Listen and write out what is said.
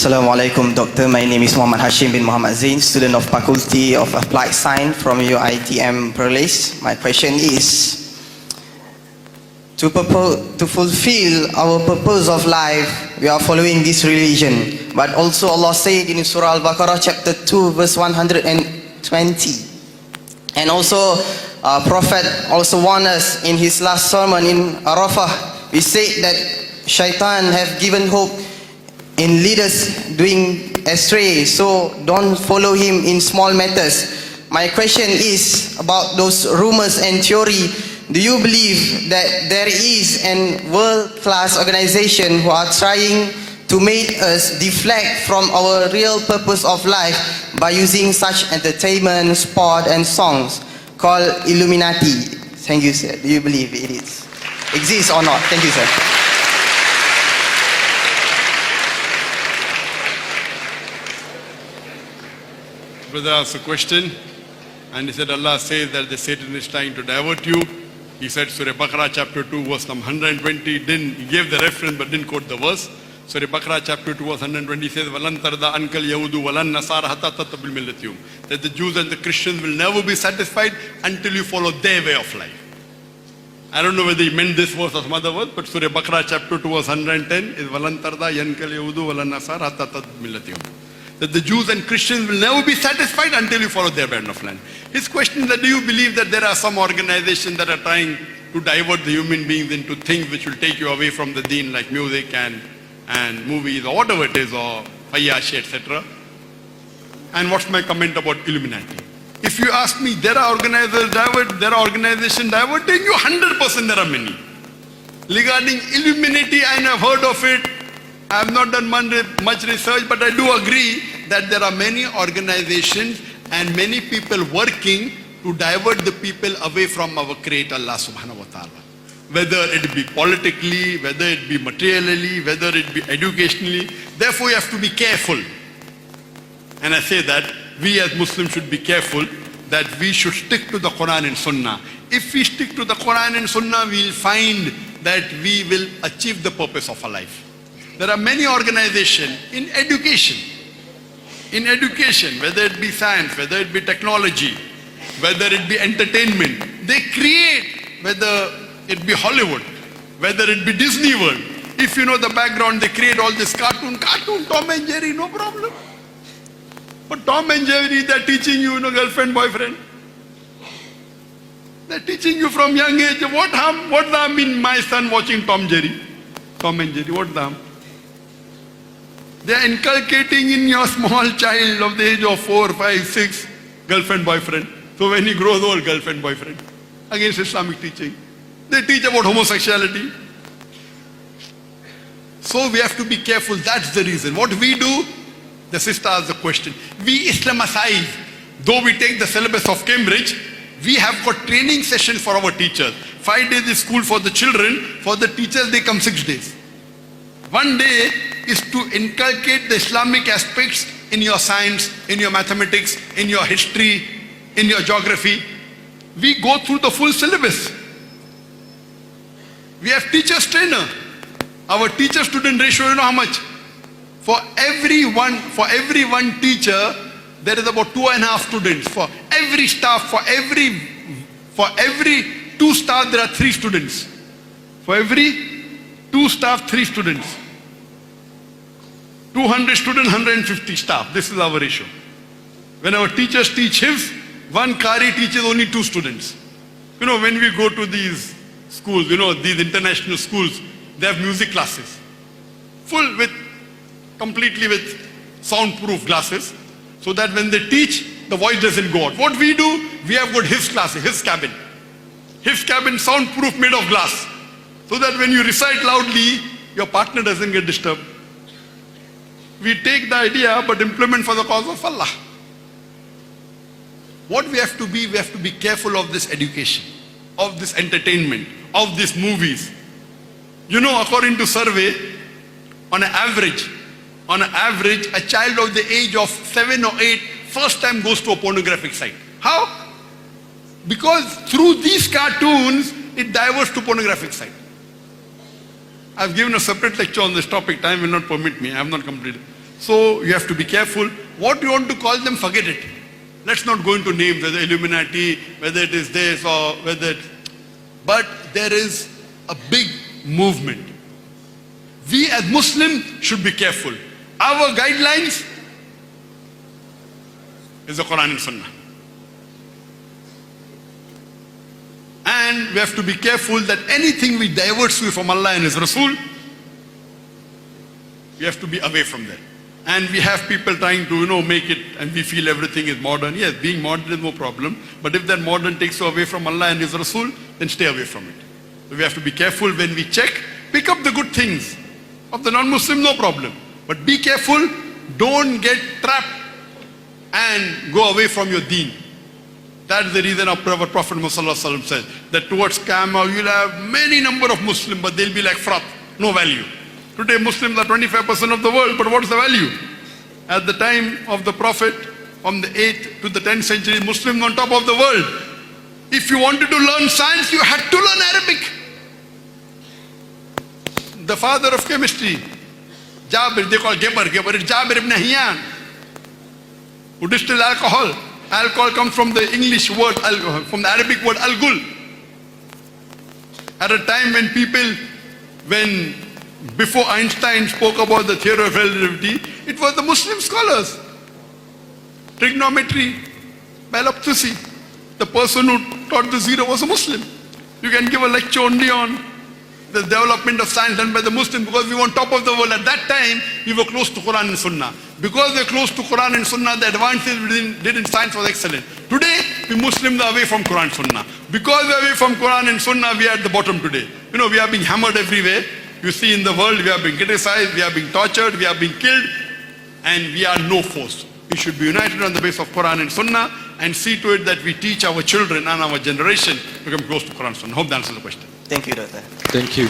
Assalamualaikum, Doctor. My name is Muhammad Hashim bin Muhammad Zain, student of Faculty of Applied Science from UiTM Perlis. My question is, to fulfill our purpose of life, we are following this religion. But also Allah said in Surah Al-Baqarah chapter 2 verse 120. And also Prophet also warned us in his last sermon in Arafah. He said that Shaitan have given hope in leaders doing astray, so don't follow him in small matters. My question is about those rumors and theory. Do you believe that there is a world-class organization who are trying to make us deflect from our real purpose of life by using such entertainment, sport and songs called Illuminati? Thank you, sir. Do you believe it exists or not? Thank you, sir. Brother asked a question and he said Allah says that the Satan is trying to divert you. He said Surah Baqarah chapter 2 verse number 120, he gave the reference but didn't quote the verse. Surah Baqarah chapter 2 verse 120 says Walan tarda ankal yahudu walan nasara hatta tattabil millatihum, that the Jews and the Christians will never be satisfied until you follow their way of life. I don't know whether he meant this verse or some other verse, but Surah Baqarah chapter 2 verse 110 is Walan tarda yankal yahudu walan nasara hatta tattabil millatihum, that the Jews and Christians will never be satisfied until you follow their band of land. His question is that, do you believe that there are some organizations that are trying to divert the human beings into things which will take you away from the deen, like music and movies or whatever it is, or Fayyashi, etc. And what's my comment about Illuminati? If you ask me, there are organizations diverting you, 100% there are many. Regarding Illuminati, I have heard of it. I have not done much research, but I do agree that there are many organizations and many people working to divert the people away from our Creator Allah subhanahu wa ta'ala. Whether it be politically, whether it be materially, whether it be educationally. Therefore you have to be careful. And I say that we as Muslims should be careful, that we should stick to the Quran and Sunnah. If we stick to the Quran and Sunnah, we will find that we will achieve the purpose of our life. There are many organizations in education, whether it be science, whether it be technology, whether it be entertainment. They create, whether it be Hollywood, whether it be Disney World. If you know the background, they create all this cartoon, Tom and Jerry, no problem. But Tom and Jerry, they're teaching you, girlfriend, boyfriend. They're teaching you from young age. What harm in my son watching Tom and Jerry? What harm? They are inculcating in your small child of the age of 4, 5, 6, girlfriend, boyfriend. So when he grows old, girlfriend, boyfriend. Against Islamic teaching. They teach about homosexuality. So we have to be careful. That's the reason. What we do, the sister asked the question. We Islamicize. Though we take the syllabus of Cambridge, we have got training sessions for our teachers. 5 days is school for the children. For the teachers, they come 6 days. 1 day is to inculcate the Islamic aspects in your science, in your mathematics, in your history, in your geography. We go through the full syllabus. We have teachers trainer. Our teacher-student ratio, you know how much? For every one teacher, there is about 2.5 students. For every staff, for every 2 staff, there are 3 students. For every 2 staff, 3 students. 200 students, 150 staff. This is our ratio. When our teachers teach Hifz, one Qari teaches only 2 students. When we go to these schools, these international schools, they have music classes. Completely with soundproof glasses, so that when they teach, the voice doesn't go out. What we do, we have got Hifz classes, Hifz cabin. Hifz cabin, soundproof, made of glass. So that when you recite loudly, your partner doesn't get disturbed. We take the idea but implement for the cause of Allah. What we have to be careful of this education, of this entertainment, of these movies. According to survey, on an average, a child of the age of 7 or 8 first time goes to a pornographic site. How? Because through these cartoons, it diverts to pornographic site. I've given a separate lecture on this topic. Time will not permit me. I have not completed. So you have to be careful. What you want to call them, forget it. Let's not go into names, whether Illuminati, whether it is this or whether it... But there is a big movement. We as Muslims should be careful. Our guidelines is the Quran and Sunnah. And we have to be careful that anything we diverts you from Allah and His Rasul, we have to be away from that. And we have people trying to, make it, and we feel everything is modern. Yes, being modern is no problem. But if that modern takes you away from Allah and His Rasul, then stay away from it. So we have to be careful when we check. Pick up the good things. Of the non-Muslim, no problem. But be careful. Don't get trapped and go away from your deen. That is the reason our Prophet Muhammad said that towards Qiyamah you'll have many number of Muslims, but they'll be like froth, no value. Today Muslims are 25% of the world, but what's the value? At the time of the Prophet, from the 8th to the 10th century, Muslims on top of the world. If you wanted to learn science, you had to learn Arabic. The father of chemistry, Jabir, they call Geber is Jabir ibn Hayyan, who distilled alcohol. Alcohol comes from the English word, from the Arabic word al-gul. At a time when before Einstein spoke about the theory of relativity, it was the Muslim scholars. Trigonometry, Balaptusi, the person who taught the zero was a Muslim. You can give a lecture only on the development of science done by the Muslims, because we were on top of the world. At that time, we were close to Quran and Sunnah. Because we were close to Quran and Sunnah, the advances we did in science was excellent. Today, we Muslims are away from Quran and Sunnah. Because we are away from Quran and Sunnah, we are at the bottom today. We are being hammered everywhere. You see in the world, we are being criticized, we are being tortured, we are being killed, and we are no force. We should be united on the basis of Quran and Sunnah and see to it that we teach our children and our generation to become close to Quran and Sunnah. Hope that answers the question. Thank you, Doctor. Thank you.